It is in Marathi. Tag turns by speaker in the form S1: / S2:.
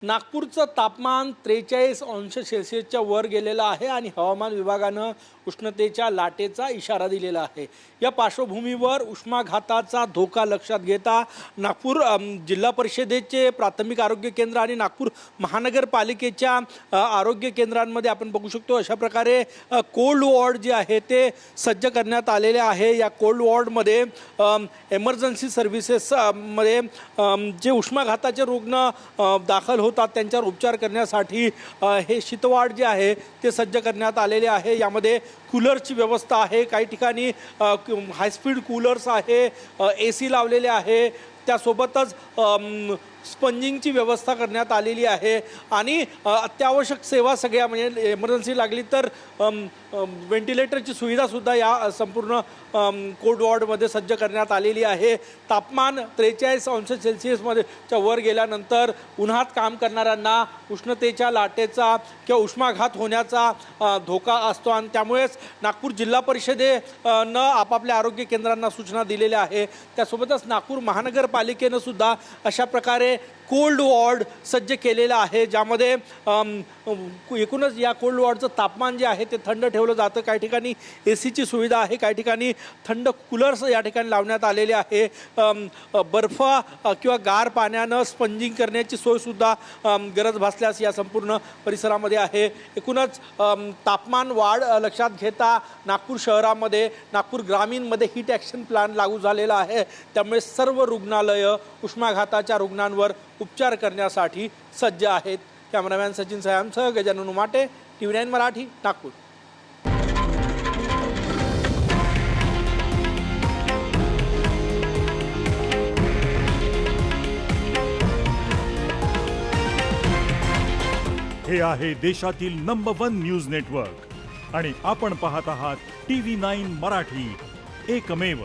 S1: नागपूरचं तापमान 43 अंश सेल्सिअसच्या वर गेलेलं आहे आणि हवामान विभागानं उष्णतेच्या लाटेचा इशारा दिलेला आहे। या पार्श्वभूमीवर उष्माघाताचा धोका लक्षात घेता नागपूर जिल्हा परिषदेचे प्राथमिक आरोग्य केंद्र आणि नागपूर महानगरपालिकेच्या आरोग्य केंद्रांमध्ये आपण बघू शकतो अशा प्रकारे कोल्ड वॉर्ड जे आहे ते सज्ज करण्यात आलेले आहे। या कोल्ड वॉर्डमध्ये एमर्जन्सी सर्व्हिसेस मध्ये जे उष्माघाताचे रुग्ण दाखल होतात त्यांच्यावर उपचार करण्यासाठी हे शीतवाड जे आहे ते सज्ज करण्यात आलेले आहे। यामध्ये कूलरची व्यवस्था आहे, काही ठिकाणी हायस्पीड कूलर्स आहे, AC लावलेले आहे, त्यासोबतच स्पंजिंगची व्यवस्था करण्यात आलेली आहे आणि अत्यावश्यक सेवा सगळ्या म्हणजे इमर्जन्सी लागली तर व्हेंटिलेटरची सुविधासुद्धा या संपूर्ण कोल्ड वॉर्डमध्ये सज्ज करण्यात आलेली आहे। तापमान 43 अंश सेल्सिअसच्या वर गेल्यानंतर उन्हात काम करणाऱ्यांना उष्णतेच्या लाटेचा किंवा उष्माघात होण्याचा धोका असतो आणि त्यामुळेच नागपूर जिल्हा परिषदेनं आपापल्या आरोग्य केंद्रांना सूचना दिलेल्या आहे। त्यासोबतच नागपूर महानगरपालिकेनं सुद्धा अशा प्रकारे कोल्ड वॉर्ड सज्ज केलेला आहे, ज्यामध्ये एकूणच या कोल्ड वॉर्डचं तापमान जे आहे ते थंड ठेवलं जातं। काही ठिकाणी ACची सुविधा आहे, काही ठिकाणी थंड कूलर्स या ठिकाणी लावण्यात आलेले आहे। बर्फ किंवा गार पाण्यानं स्पंजिंग करण्याची सोयसुद्धा गरज भासल्यास या संपूर्ण परिसरामध्ये आहे। एकूणच तापमान वाढ लक्षात घेता नागपूर शहरामध्ये नागपूर ग्रामीणमध्ये हीट ॲक्शन प्लॅन लागू झालेला आहे, त्यामुळे सर्व रुग्णालयं उष्माघाताच्या रुग्णांवर उपचार करण्यासाठी सज्ज आहेत। कॅमेरामॅन सचिन सयामसह गजानन उमाटे, TV9 मराठी, नागपूर।
S2: हे आहे देशातील नंबर 1 न्यूज नेटवर्क आणि आपण पाहत आहात TV9 मराठी, एकमेव।